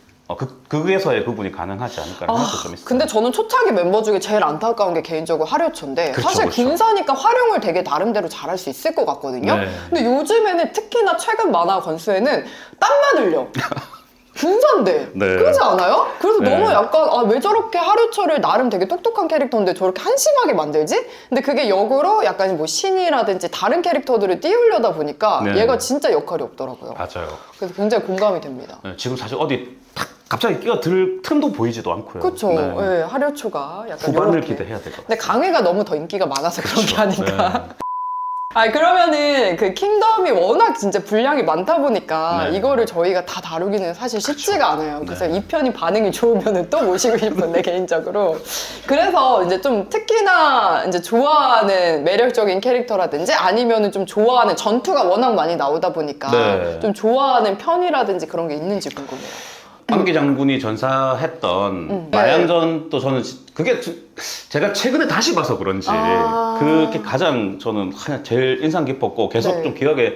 극에서의 구분이 가능하지 않을까라는 생각도 좀 있어요. 근데 저는 초창기 멤버 중에 제일 안타까운 게 개인적으로 하려초인데 그렇죠, 사실 그렇죠. 군사니까 활용을 되게 나름대로 잘할 수 있을 것 같거든요. 네. 근데 요즘에는 특히나 최근 만화 건수에는 땀만 흘려. 군사인데 네. 그러지 않아요? 그래서 네. 너무 약간 왜 저렇게 하루초를 나름 되게 똑똑한 캐릭터인데 저렇게 한심하게 만들지? 근데 그게 역으로 약간 뭐 신이라든지 다른 캐릭터들을 띄우려다 보니까 네. 얘가 진짜 역할이 없더라고요. 맞아요. 그래서 굉장히 공감이 됩니다. 네, 지금 사실 어디 탁 갑자기 끼어들 틈도 보이지도 않고요. 그렇죠. 네. 예, 하려초가 약간 후반을 요렇게. 기대해야 될 것 같아요. 근데 강해가 너무 더 인기가 많아서 그런 게 아닌가. 네. 그러면은 그 킹덤이 워낙 진짜 분량이 많다 보니까 네. 이거를 저희가 다 다루기는 사실 쉽지가 않아요. 그래서 네. 이 편이 반응이 좋으면은 또 모시고 싶은데 개인적으로. 그래서 이제 좀 특히나 이제 좋아하는 매력적인 캐릭터라든지 아니면은 좀 좋아하는 전투가 워낙 많이 나오다 보니까 네. 좀 좋아하는 편이라든지 그런 게 있는지 궁금해요. 안기 장군이 전사했던 네. 마양전도 저는 그게 제가 최근에 다시 봐서 그런지 그게 가장 저는 그냥 제일 인상 깊었고 계속 네. 좀 기억에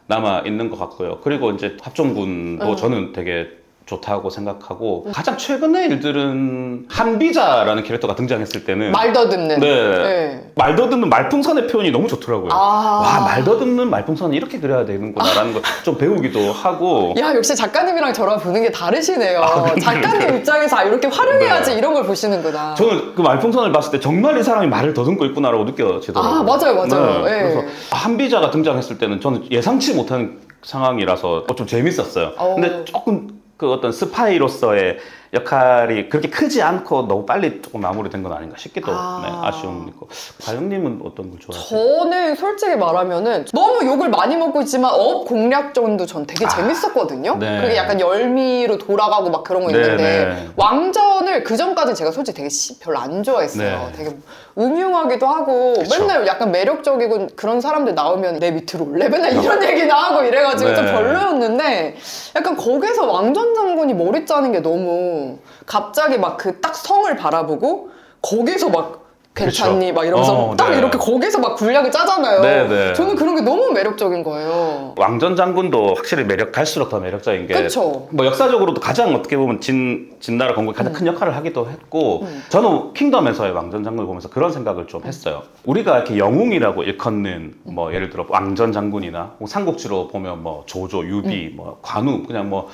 남아 있는 것 같고요. 그리고 이제 합종군도 저는 되게 좋다고 생각하고 가장 최근의 일들은 한비자라는 캐릭터가 등장했을 때는 말 더듬는. 네. 말 더듬는 말풍선의 표현이 너무 좋더라고요. 와, 말 더듬는 말풍선은 이렇게 그려야 되는구나라는 걸 좀 배우기도 하고. 야, 역시 작가님이랑 저랑 보는 게 다르시네요. 근데 작가님 입장에서 이렇게 활용해야지 네. 이런 걸 보시는구나. 저는 그 말풍선을 봤을 때 정말 이 사람이 말을 더듬고 있구나라고 느껴지더라고요. 맞아요. 네. 예. 그래서 한비자가 등장했을 때는 저는 예상치 못한 상황이라서 좀 재밌었어요. 근데 조금 그 어떤 스파이로서의 역할이 그렇게 크지 않고 너무 빨리 조금 마무리된 건 아닌가 싶기도 아쉬움이 있고. 가영님은 어떤 걸 좋아하세요? 저는 솔직히 말하면은 너무 욕을 많이 먹고 있지만 업 공략전도 전 되게 재밌었거든요. 네. 그게 약간 열미로 돌아가고 막 그런 거 있는데 네. 왕전을 그 전까지 제가 솔직히 되게 별로 안 좋아했어요. 네. 되게 음흉하기도 하고 그쵸. 맨날 약간 매력적이고 그런 사람들 나오면 내 밑으로 올래? 맨날 이런 얘기나 하고 이래가지고 네. 좀 별로였는데 약간 거기서 왕전 장군이 머리 짜는 게 너무 갑자기 막 그 딱 성을 바라보고 거기서 막 괜찮니? 그쵸. 막 이러면서 딱 네. 이렇게 거기서 막 군략을 짜잖아요. 네. 저는 그런 게 너무 매력적인 거예요. 왕전 장군도 확실히 갈수록 더 매력적인 게 그쵸. 뭐 역사적으로도 가장 어떻게 보면 진나라 건국에 가장 큰 역할을 하기도 했고 저는 킹덤에서의 왕전 장군을 보면서 그런 생각을 좀 했어요. 우리가 이렇게 영웅이라고 일컫는 뭐 예를 들어 왕전 장군이나 삼국지로 보면 뭐 조조, 유비, 뭐 관우 그냥 뭐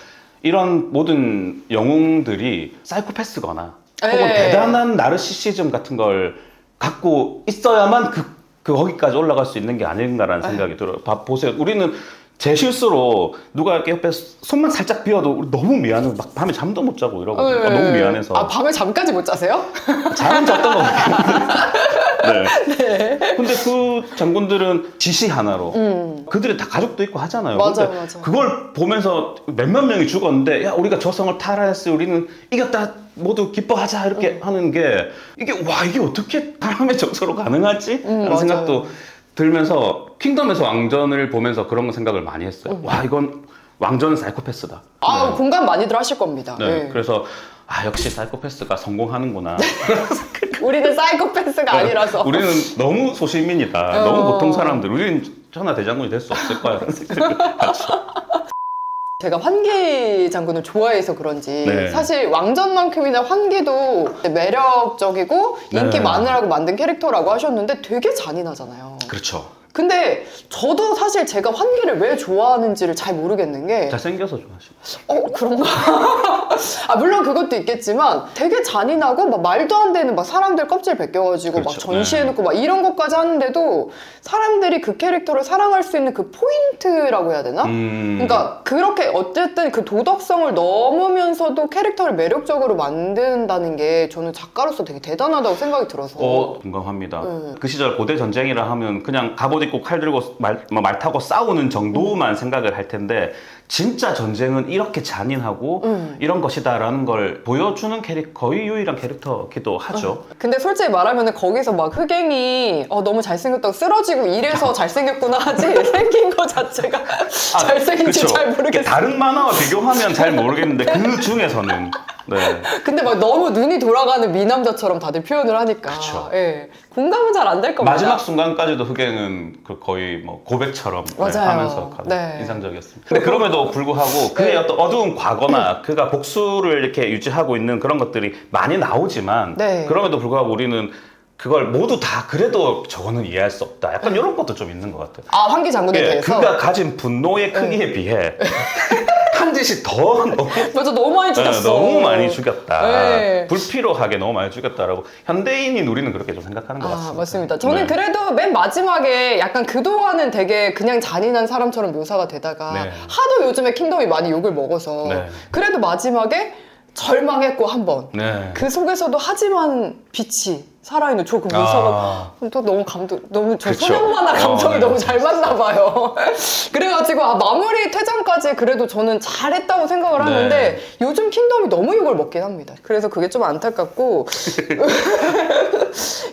이런 모든 영웅들이 사이코패스거나 혹은 네. 대단한 나르시시즘 같은 걸 갖고 있어야만 거기까지 올라갈 수 있는 게 아닌가라는 생각이 들어요. 보세요. 우리는 제 실수로 누가 이렇게 옆에 손만 살짝 비워도 우리 너무 미안해서 막 밤에 잠도 못 자고 이러고 너무 미안해서. 아, 밤에 잠까지 못 자세요? 잠은 잤던 거 같은데. 네. 근데 그 장군들은 지시 하나로 그들이 다 가족도 있고 하잖아요. 맞아, 근데 맞아. 그걸 보면서 몇몇 명이 죽었는데 야 우리가 저 성을 탈환했어요. 우리는 이겼다. 모두 기뻐하자 이렇게 하는 게 이게 와 이게 어떻게 바람의 정서로 가능하지? 라는 맞아요. 생각도 들면서 킹덤에서 왕전을 보면서 그런 생각을 많이 했어요. 와 이건 왕전은 사이코패스다. 아, 네. 공감 많이들 하실 겁니다. 네. 네. 그래서 아 역시 사이코패스가 성공하는구나. 우리는 사이코패스가 아니라서. 우리는 너무 소시민이다. 너무 보통 사람들. 우리는 천하 대장군이 될 수 없을 거야. 그런 생각을 하죠. 제가 환기 장군을 좋아해서 그런지 네. 사실 왕전만큼이나 환기도 매력적이고 인기 네. 많으라고 만든 캐릭터라고 하셨는데 되게 잔인하잖아요. 그렇죠. 근데 저도 사실 제가 환기를 왜 좋아하는지를 잘 모르겠는 게 잘생겨서 좋아하시고. 그런가? 아, 물론 그것도 있겠지만 되게 잔인하고 막 말도 안 되는 막 사람들 껍질 벗겨가지고 막 그렇죠. 전시해놓고 막 이런 것까지 하는데도 사람들이 그 캐릭터를 사랑할 수 있는 그 포인트라고 해야 되나? 그러니까 그렇게 어쨌든 그 도덕성을 넘으면서도 캐릭터를 매력적으로 만든다는 게 저는 작가로서 되게 대단하다고 생각이 들어서 공감합니다. 그 시절 고대 전쟁이라 하면 그냥 갑옷 입고 칼 들고 말 타고 싸우는 정도만 생각을 할 텐데 진짜 전쟁은 이렇게 잔인하고 이런 것이다라는 걸 보여주는 거의 유일한 캐릭터기도 하죠. 근데 솔직히 말하면 거기서 막 흑행이 너무 잘생겼다고 쓰러지고 이래서 잘생겼구나 하지 생긴 거 자체가 잘생긴지 그쵸. 잘 모르겠어요. 다른 만화와 비교하면 잘 모르겠는데 그 중에서는 네. 근데 막 너무 눈이 돌아가는 미남자처럼 다들 표현을 하니까 그쵸. 예, 공감은 잘 안 될 겁니다. 마지막 순간까지도 흑행은 거의 뭐 고백처럼 맞아요. 하면서 네. 인상적이었습니다. 근데 그럼에도 불구하고 그의 네. 어떤 어두운 과거나 그가 복수를 이렇게 유지하고 있는 그런 것들이 많이 나오지만 네. 그럼에도 불구하고 우리는 그걸 모두 다 그래도 저거는 이해할 수 없다. 약간 이런 것도 좀 있는 것 같아요. 아, 환기 장군에 예, 대해서 그가 가진 분노의 크기에 비해 한 짓이 더 너무 맞아, 너무 많이 죽였어. 너무 많이 죽였다. 네. 불필요하게 너무 많이 죽였다라고 현대인인 우리는 그렇게 좀 생각하는 것 같습니다. 맞습니다. 저는 네. 그래도 맨 마지막에 약간 그동안은 되게 그냥 잔인한 사람처럼 묘사가 되다가 네. 하도 요즘에 킹덤이 많이 욕을 먹어서 네. 그래도 마지막에 절망했고 한 번. 네. 그 속에서도 하지만 빛이 살아있는 저 그 묘사가 또 너무 너무 저 그쵸. 소년 만화 감정이 네. 너무 잘 맞나 봐요. 그래가지고 마무리 퇴장까지 그래도 저는 잘했다고 생각을 네. 하는데 요즘 킹덤이 너무 욕을 먹긴 합니다. 그래서 그게 좀 안타깝고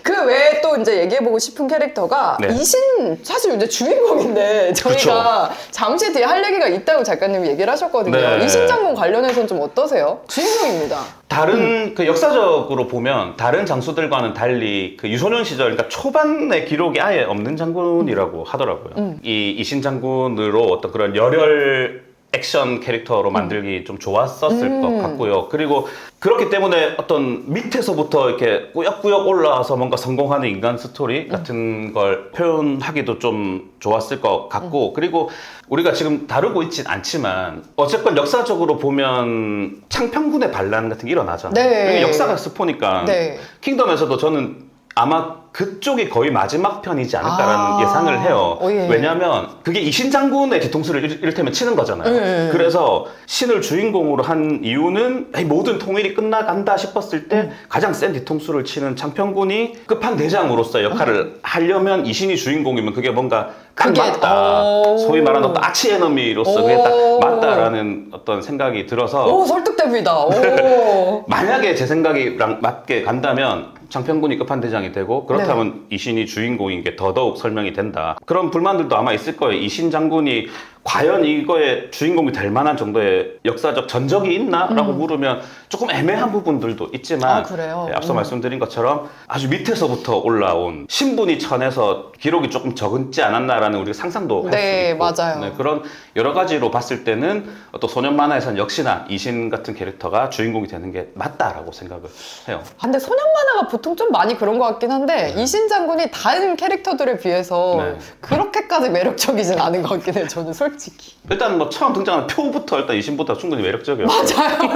그 외에 또 이제 얘기해보고 싶은 캐릭터가 네. 이신 사실 이제 주인공인데 저희가 잠시 뒤에 할 얘기가 있다고 작가님이 얘기를 하셨거든요. 네. 이신 장군 관련해서는 좀 어떠세요? 주인공입니다. 다른 그 역사적으로 보면 다른 장수들과는 달리 그 유소년 시절 그러니까 초반의 기록이 아예 없는 장군이라고 하더라고요. 이 이신 장군으로 어떤 그런 열혈 액션 캐릭터로 만들기 좀 좋았었을 것 같고요. 그리고 그렇기 때문에 어떤 밑에서부터 이렇게 꾸역꾸역 올라와서 뭔가 성공하는 인간 스토리 같은 걸 표현하기도 좀 좋았을 것 같고 그리고 우리가 지금 다루고 있진 않지만 어쨌건 역사적으로 보면 창평군의 반란 같은 게 일어나잖아요. 네. 이게 역사가 스포니까 네. 킹덤에서도 저는 아마 그쪽이 거의 마지막 편이지 않을까라는 예상을 해요. 예. 왜냐하면 그게 이신 장군의 뒤통수를 이를테면 치는 거잖아요. 예. 그래서 신을 주인공으로 한 이유는 모든 통일이 끝나간다 싶었을 때 가장 센 뒤통수를 치는 창평군이 끝판대장으로서의 역할을 하려면 이신이 주인공이면 그게 뭔가 딱 그게- 맞다. 소위 말하는 어떤 아치 에너미로서 그게 딱 맞다라는 어떤 생각이 들어서 오, 설득됩니다. 오. 만약에 제 생각이랑 맞게 간다면 장평군이 끝판대장이 되고 그렇다면 이신이 주인공인 게 더더욱 설명이 된다. 그런 불만들도 아마 있을 거예요. 이신 장군이 과연 이거의 주인공이 될 만한 정도의 역사적 전적이 있나? 라고 물으면 조금 애매한 부분들도 있지만 그래요? 앞서 말씀드린 것처럼 아주 밑에서부터 올라온 신분이 천에서 기록이 조금 적지 않았나라는 우리가 상상도 할 수 네, 있고 맞아요. 그런 여러 가지로 봤을 때는 또 소년 만화에서는 역시나 이신 같은 캐릭터가 주인공이 되는 게 맞다라고 생각을 해요. 근데 소년 만화가 보통 좀 많이 그런 것 같긴 한데 이신 장군이 다른 캐릭터들에 비해서 네. 그렇게까지 매력적이진 않은 것 같긴 해요. 저는 솔직히. 일단 뭐 처음 등장하는 표부터 일단 이신보다 충분히 매력적이었고 맞아요.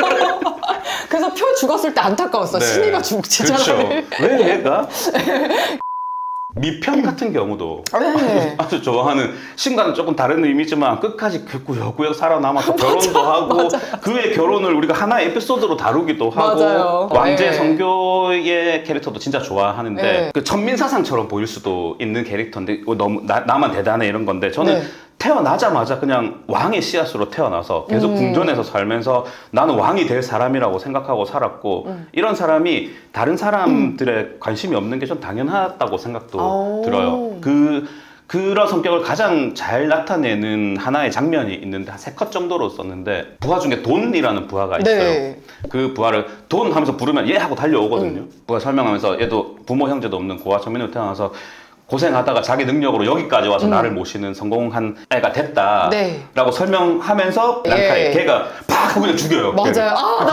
그래서 표 죽었을 때 안타까웠어. 네. 신이가 죽지 그렇죠. 차라리. 왜 얘가? 미편 같은 경우도 네. 아주 좋아하는 신과는 조금 다른 의미지만 끝까지 그 구역구역 살아남아서 결혼도 하고 그의 결혼을 우리가 하나의 에피소드로 다루기도 하고 맞아요. 왕제 네. 성교의 캐릭터도 진짜 좋아하는데 네. 그 천민사상처럼 보일 수도 있는 캐릭터인데 이거 너무 나만 대단해 이런 건데 저는 네. 태어나자마자 그냥 왕의 씨앗으로 태어나서 계속 궁전에서 살면서 나는 왕이 될 사람이라고 생각하고 살았고 이런 사람이 다른 사람들의 관심이 없는 게 좀 당연하다고 생각도 아오. 들어요. 그런 성격을 가장 잘 나타내는 하나의 장면이 있는데 한 3컷 정도로 썼는데 부하 중에 돈이라는 부하가 있어요. 네. 그 부하를 돈 하면서 부르면 예 하고 달려오거든요. 부하 설명하면서 얘도 부모 형제도 없는 고아 천민으로 태어나서 고생하다가 자기 능력으로 여기까지 와서 나를 모시는 성공한 애가 됐다 네. 라고 설명하면서 난카이 걔가 팍 하고 그냥 죽여요. 맞아요. 아, 나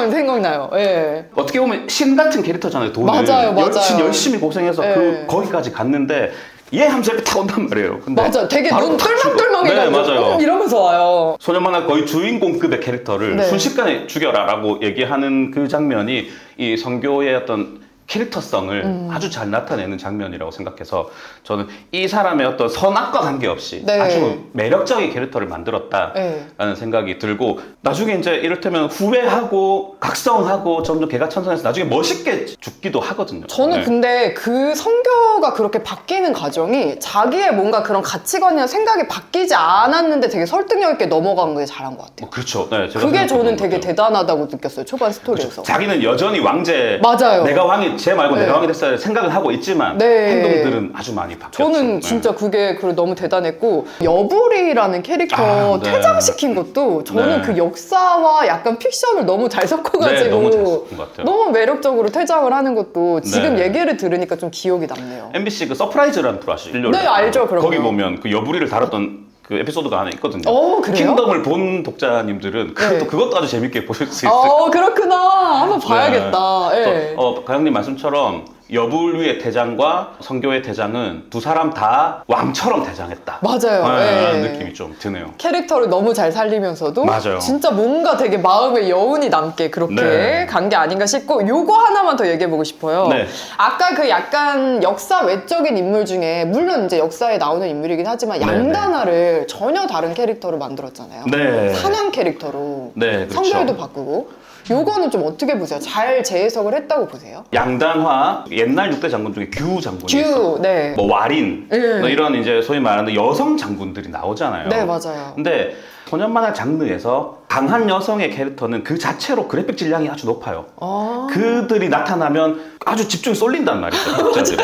생각나요. 예. 어떻게 보면 신 같은 캐릭터잖아요. 돈은 맞아요. 열심히 고생해서 네. 거기까지 갔는데 얘 하면서 이렇게 탁 온단 말이에요. 근데 맞아. 되게 바로 눈 탁 죽어. 똘망똘망해가지고 네, 맞아요. 이러면서 와요. 소년만화 거의 주인공급의 캐릭터를 네. 순식간에 죽여라라고 얘기하는 그 장면이 이 성교의 어떤 캐릭터성을 아주 잘 나타내는 장면이라고 생각해서 저는 이 사람의 어떤 선악과 관계없이 네. 아주 매력적인 캐릭터를 만들었다라는 네. 생각이 들고 나중에 이제 이를테면 후회하고 각성하고 점점 개가천선해서 나중에 멋있게 죽기도 하거든요. 저는 네. 근데 그 성교가 그렇게 바뀌는 과정이 자기의 뭔가 그런 가치관이나 생각이 바뀌지 않았는데 되게 설득력 있게 넘어간 게 잘한 것 같아요. 그렇죠. 네, 제가 그게 생각했던 저는 것 되게 같아요. 대단하다고 느꼈어요. 초반 스토리에서. 자기는 여전히 왕제 맞아요. 내가 왕이 쟤 말고 네. 내가 왕이 됐어야 생각을 하고 있지만 네. 행동들은 아주 많이 바뀌었죠. 저는 네. 진짜 그게 너무 대단했고 여불이라는 캐릭터 아, 네. 퇴장시킨 것도 저는 네. 그 역사와 약간 픽션을 너무 잘 섞어가지고 네, 너무 잘 섞은 것 같아요. 너무 매력적으로 퇴장을 하는 것도 지금 네. 얘기를 들으니까 좀 기억이 남네요. MBC 그 서프라이즈라는 프로 아시죠? 일요일에. 네, 알죠, 그럼요. 거기 보면 그 여부리를 다뤘던 그 에피소드가 하나 있거든요. 그래요? 킹덤을 본 독자님들은 네. 그것도 아주 재밌게 보실 수 있어요. 그렇구나. 한번 봐야겠다. 네. 예. 또, 가영님 말씀처럼 여불위의 대장과 성교의 대장은 두 사람 다 왕처럼 대장했다. 맞아요. 네, 예. 라는 느낌이 좀 드네요. 캐릭터를 너무 잘 살리면서도 맞아요. 진짜 뭔가 되게 마음에 여운이 남게 그렇게 네. 간 게 아닌가 싶고 요거 하나만 더 얘기해보고 싶어요. 네. 아까 그 약간 역사 외적인 인물 중에 물론 이제 역사에 나오는 인물이긴 하지만 네, 양다나를 전혀 다른 캐릭터로 만들었잖아요. 네. 사냥 캐릭터로 네, 그렇죠. 성별도 바꾸고 요거는 좀 어떻게 보세요? 잘 재해석을 했다고 보세요? 양단화 옛날 6대 장군 중에 규 장군이 있어. 네. 뭐 와린 네. 뭐 이런 이제 소위 말하는 여성 장군들이 나오잖아요. 네, 맞아요. 근데 소년 만화 장르에서 강한 여성의 캐릭터는 그 자체로 그래픽 질량이 아주 높아요. 그들이 나타나면 아주 집중이 쏠린단 말이죠. 독자들이.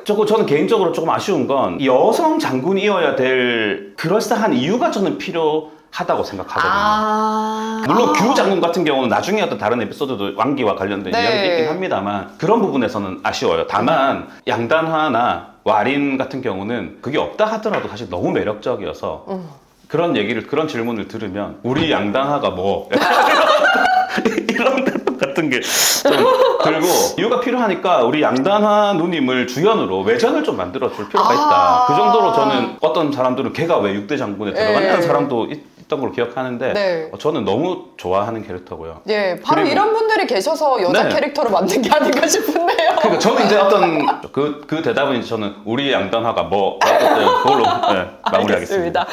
저는 개인적으로 조금 아쉬운 건 여성 장군이어야 될 그럴싸한 이유가 저는 필요하다고 생각하거든요. 물론 규 장군 같은 경우는 나중에 어떤 다른 에피소드도 왕기와 관련된 네. 이야기가 있긴 합니다만 그런 부분에서는 아쉬워요. 다만 양단화나 와린 같은 경우는 그게 없다 하더라도 사실 너무 매력적이어서 그런 질문을 들으면 우리 양단화가 뭐 이런 대답 같은 게 좀 들고 이유가 필요하니까 우리 양단화 누님을 주연으로 외전을 좀 만들어줄 필요가 있다. 그 정도로 저는 어떤 사람들은 걔가 왜 6대 장군에 들어갔냐는 사람도 있던 걸로 기억하는데 네. 저는 너무 좋아하는 캐릭터고요. 예, 바로 그리고- 이런 분들이 계셔서 여자 네. 캐릭터로 만든 게 아닌가 싶은데요. 그러니까 저는 이제 어떤 그 대답은 이제 저는 우리 양단화가 뭐 그걸로 마무리하겠습니다. 알겠습니다.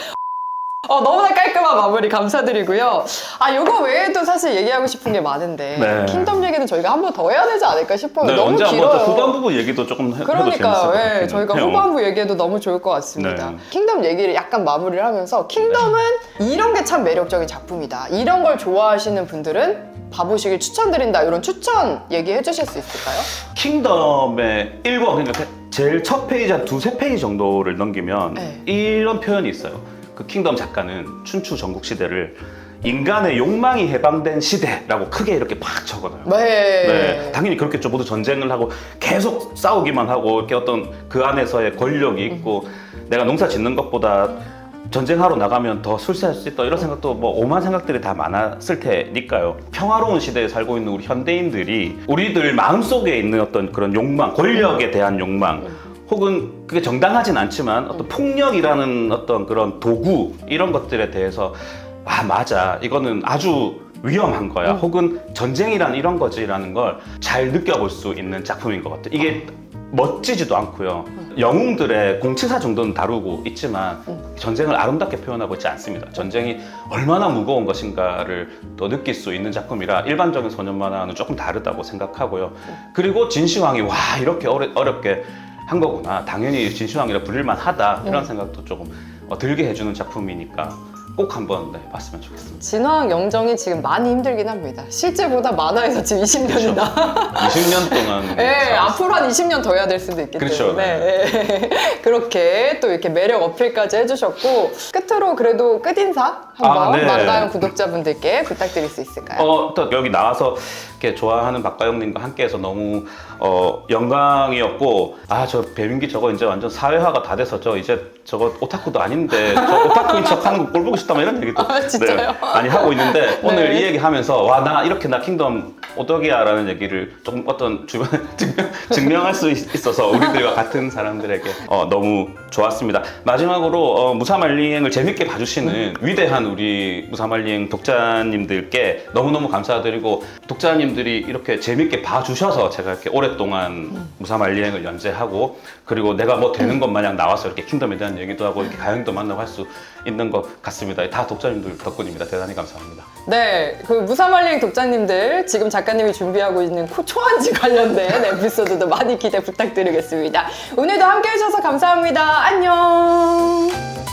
너무나 깔끔한 마무리 감사드리고요. 요거 외에도 사실 얘기하고 싶은 게 많은데 네. 킹덤 얘기는 저희가 한 번 더 해야 되지 않을까 싶어요. 네, 너무 언제 길어요. 한번 후반부 얘기도 조금 해도 재밌을 것 그러니까요. 같아요. 예, 저희가 후반부 얘기해도 너무 좋을 것 같습니다. 네. 킹덤 얘기를 약간 마무리를 하면서 킹덤은 이런 게 참 매력적인 작품이다. 이런 걸 좋아하시는 분들은 봐보시길 추천드린다. 이런 추천 얘기해 주실 수 있을까요? 킹덤의 1권 그러니까 제일 첫 페이지 한 두세 페이지 정도를 넘기면 네. 이런 표현이 있어요. 그 킹덤 작가는 춘추 전국 시대를 인간의 욕망이 해방된 시대라고 크게 이렇게 팍 적어놔요. 네, 당연히 그렇겠죠. 모두 전쟁을 하고 계속 싸우기만 하고 이렇게 어떤 그 안에서의 권력이 있고 내가 농사 짓는 것보다 전쟁하러 나가면 더 술세할 수 있다 이런 생각도 뭐 오만 생각들이 다 많았을 테니까요. 평화로운 시대에 살고 있는 우리 현대인들이 우리들 마음속에 있는 어떤 그런 욕망, 권력에 대한 욕망 혹은 그게 정당하진 않지만 어떤 폭력이라는 어떤 그런 도구 이런 것들에 대해서 맞아 이거는 아주 위험한 거야 혹은 전쟁이란 이런 거지라는 걸 잘 느껴볼 수 있는 작품인 것 같아요. 이게 멋지지도 않고요. 영웅들의 공치사 정도는 다루고 있지만 전쟁을 아름답게 표현하고 있지 않습니다. 전쟁이 얼마나 무거운 것인가를 또 느낄 수 있는 작품이라 일반적인 소년 만화와는 조금 다르다고 생각하고요. 그리고 진시황이 와 이렇게 어렵게 한 거구나. 당연히 진시황이라 부릴만 하다. 이런 생각도 조금 들게 해주는 작품이니까 꼭 한번 봤으면 좋겠습니다. 진화학 영정이 지금 많이 힘들긴 합니다. 실제보다 만화에서 지금 20년이나. 20년 동안. 네, 앞으로 한 20년 더 해야 될 수도 있기 그렇죠. 때문에. 네. 그렇게 또 이렇게 매력 어필까지 해주셨고, 끝으로 그래도 끝인사 한번 네. 만가영 구독자분들께 부탁드릴 수 있을까요? 또 여기 나와서 이렇게 좋아하는 박가영님과 함께해서 너무 영광이었고, 저 배민기 저거 이제 완전 사회화가 다 돼서 저거 오타쿠도 아닌데 저 오타쿠인 척하는 거 꼴 보고 싶다 뭐 이런 얘기도 진짜요? 많이 하고 있는데 오늘 네. 이 얘기 하면서 와 나 이렇게 나 킹덤 오덕이야라는 얘기를 조금 어떤 주변에 증명할 수 있어서 우리들과 같은 사람들에게 너무 좋았습니다. 마지막으로 무사말리행을 재밌게 봐주시는 위대한 우리 무사말리행 독자님들께 너무너무 감사드리고, 독자님들이 이렇게 재밌게 봐주셔서 제가 이렇게 오랫동안 무사말리행을 연재하고, 그리고 내가 뭐 되는 것 마냥 나와서 이렇게 킹덤에 대한 얘기도 하고 이렇게 가영도 만나고 할 수 있는 것 같습니다. 다 독자님들 덕분입니다. 대단히 감사합니다. 네, 그 무사말리행 독자님들 지금 작가님이 준비하고 있는 초안지 관련된 에피소드도 많이 기대 부탁드리겠습니다. 오늘도 함께 해주셔서 감사합니다. 안녕.